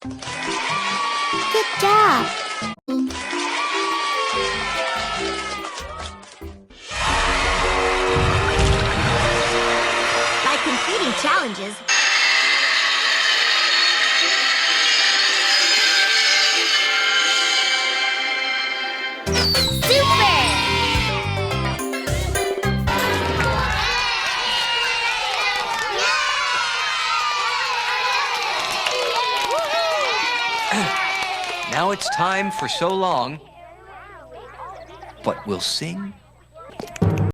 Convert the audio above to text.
Good job. By completing challenges, Now it's time for so long, but we'll sing